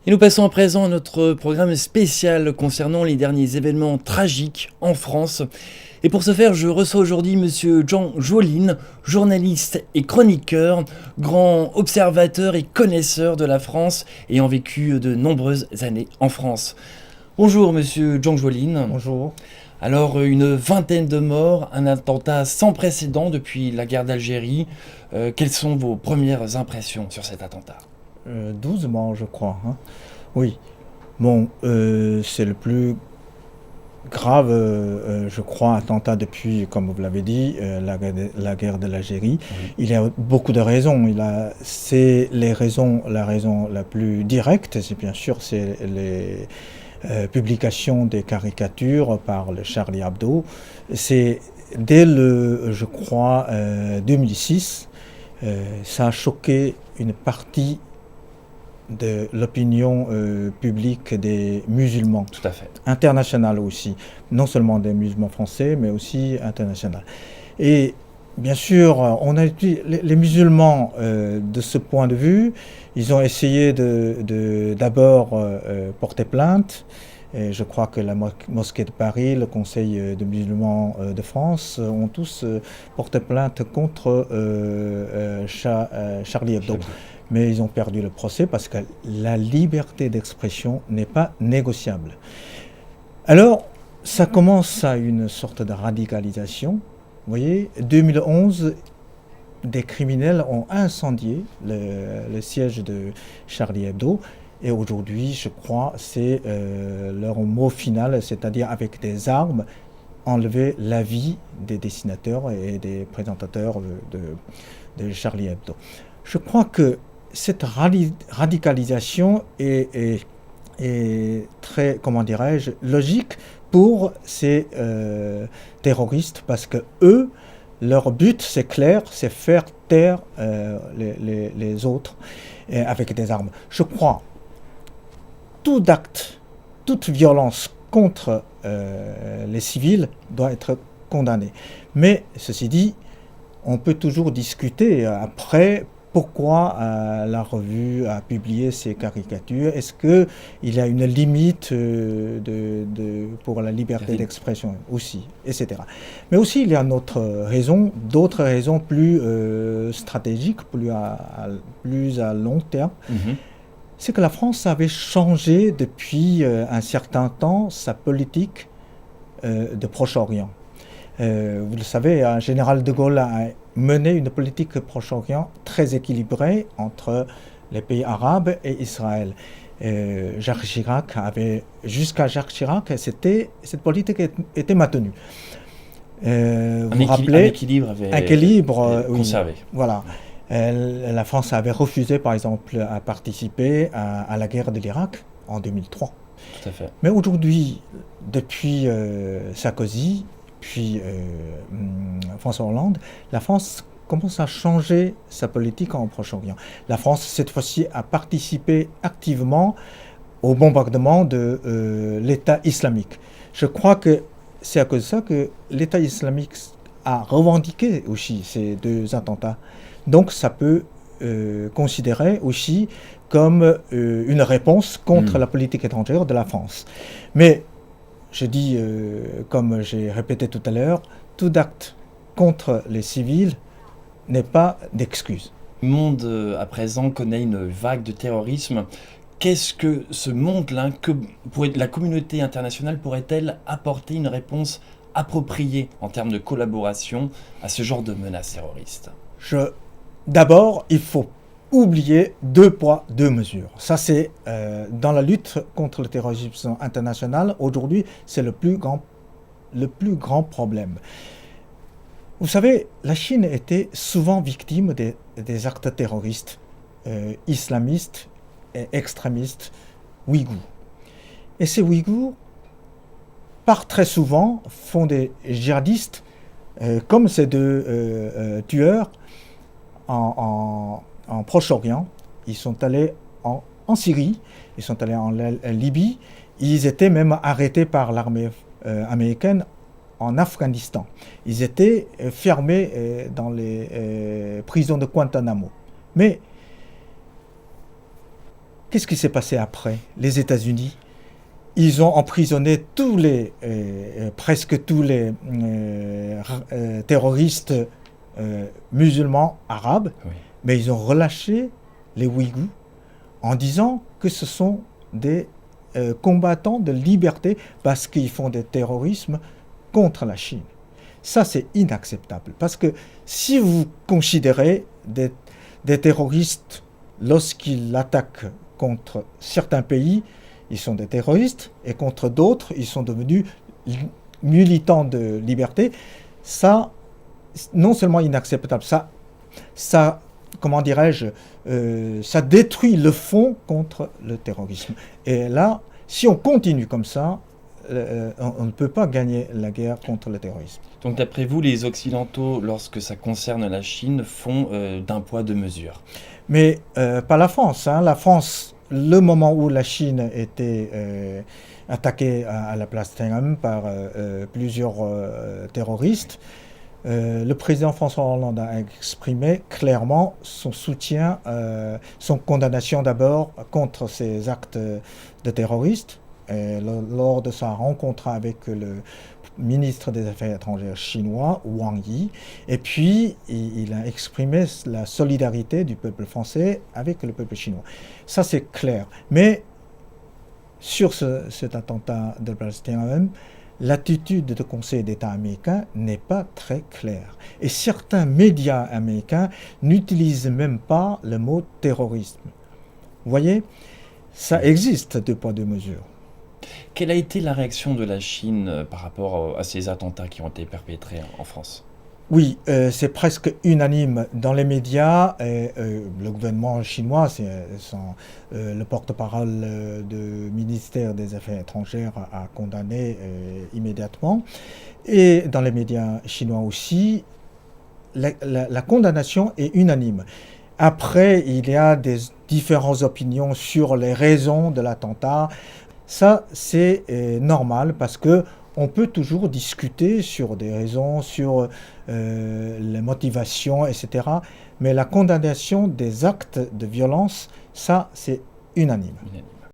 Et nous passons à présent à notre programme spécial concernant les derniers événements tragiques en France. Et pour ce faire, je reçois aujourd'hui Monsieur Jean Joline, journaliste et chroniqueur, grand observateur et connaisseur de la France, ayant vécu de nombreuses années en France. Bonjour Monsieur Jean Joline. Bonjour. Alors, une vingtaine de morts, un attentat sans précédent depuis la guerre d'Algérie. Quelles sont vos premières impressions sur cet attentat? 12 morts, je crois, hein. Oui. Bon, c'est le plus grave, je crois, attentat depuis, comme vous l'avez dit, la guerre de l'Algérie. Oui. Il y a beaucoup de raisons. C'est la raison la plus directe, c'est bien sûr, c'est les publications des caricatures par le Charlie Hebdo. C'est dès je crois, 2006, ça a choqué une partie de l'opinion publique des musulmans, Tout à fait. internationale aussi, non seulement des musulmans français, mais aussi internationales. Et bien sûr, on a les musulmans, de ce point de vue, ils ont essayé d'abord porter plainte. Et je crois que la mosquée de Paris, le Conseil de musulmans de France ont tous porté plainte contre Charlie Hebdo. Mais ils ont perdu le procès parce que la liberté d'expression n'est pas négociable. Alors, ça commence à une sorte de radicalisation. Vous voyez, 2011, des criminels ont incendié le siège de Charlie Hebdo. Et aujourd'hui, je crois, c'est leur mot final, c'est-à-dire avec des armes, enlever la vie des dessinateurs et des présentateurs de Charlie Hebdo. Je crois que cette radicalisation est très, comment dirais-je, logique pour ces terroristes parce que eux, leur but, c'est clair, c'est faire taire les autres avec des armes. Je crois tout acte, toute violence contre les civils doit être condamné. Mais ceci dit, on peut toujours discuter après pourquoi la revue a publié ces caricatures. Est-ce qu'il y a une limite pour la liberté d'expression aussi, etc. Mais aussi, il y a d'autres raisons plus stratégiques, plus à long terme. Mhm. C'est que la France avait changé depuis un certain temps sa politique de Proche-Orient. Vous le savez, un général de Gaulle a mené une politique Proche-Orient très équilibrée entre les pays arabes et Israël. Jusqu'à Jacques Chirac, cette politique était maintenue. Vous vous rappelez, un équilibre oui, conservé. voilà. La France avait refusé, par exemple, à participer à la guerre de l'Irak en 2003. Tout à fait. Mais aujourd'hui, depuis Sarkozy, puis François Hollande, la France commence à changer sa politique en Proche-Orient. La France, cette fois-ci, a participé activement au bombardement de l'État islamique. Je crois que c'est à cause de ça que l'État islamique a revendiqué aussi ces deux attentats. Donc ça peut considérer aussi comme une réponse contre la politique étrangère de la France. Mais je dis, comme j'ai répété tout à l'heure, tout acte contre les civils n'est pas d'excuse. Le monde à présent connaît une vague de terrorisme. Qu'est-ce que ce monde-là, la communauté internationale pourrait-elle apporter une réponse appropriée en termes de collaboration à ce genre de menaces terroristes? D'abord, il faut oublier 2 poids, 2 mesures. Ça, c'est dans la lutte contre le terrorisme international, aujourd'hui, c'est le plus grand problème. Vous savez, la Chine était souvent victime des actes terroristes islamistes et extrémistes ouïghours. Et ces Ouïghours, par très souvent, font des djihadistes comme ces deux tueurs en Proche-Orient. Ils sont allés en Syrie, ils sont allés en Libye, ils étaient même arrêtés par l'armée américaine en Afghanistan. Ils étaient fermés dans les prisons de Guantanamo. Mais Qu'est-ce qui s'est passé après? Les États-Unis, ils ont emprisonné presque tous les terroristes musulmans arabes, Oui. mais ils ont relâché les Ouïghours en disant que ce sont des combattants de liberté parce qu'ils font des terrorismes contre la Chine. Ça, c'est inacceptable. Parce que si vous considérez des terroristes, lorsqu'ils attaquent contre certains pays, ils sont des terroristes, et contre d'autres, ils sont devenus militants de liberté, ça, non seulement inacceptable, ça comment dirais-je, ça détruit le fond contre le terrorisme. Et là, si on continue comme ça, on ne peut pas gagner la guerre contre le terrorisme. Donc d'après vous, les Occidentaux, lorsque ça concerne la Chine, font d'un poids, deux mesures. Mais pas la France. Hein. La France, le moment où la Chine était attaquée à la place Tiananmen par plusieurs terroristes, le président François Hollande a exprimé clairement son soutien, son condamnation d'abord contre ces actes de terroristes. Lors de sa rencontre avec le ministre des Affaires étrangères chinois, Wang Yi, et puis il a exprimé la solidarité du peuple français avec le peuple chinois. Ça, c'est clair. Mais sur cet attentat de place Tiananmen, l'attitude du Conseil d'État américain n'est pas très claire. Et certains médias américains n'utilisent même pas le mot terrorisme. Vous voyez, ça existe, deux poids, deux mesures. Quelle a été la réaction de la Chine par rapport à ces attentats qui ont été perpétrés en France ? Oui, c'est presque unanime dans les médias. Le gouvernement chinois, le porte-parole du ministère des Affaires étrangères a condamné immédiatement. Et dans les médias chinois aussi, la condamnation est unanime. Après, il y a des différentes opinions sur les raisons de l'attentat. Ça, c'est normal parce que on peut toujours discuter sur des raisons, sur les motivations, etc. Mais la condamnation des actes de violence, ça, c'est unanime.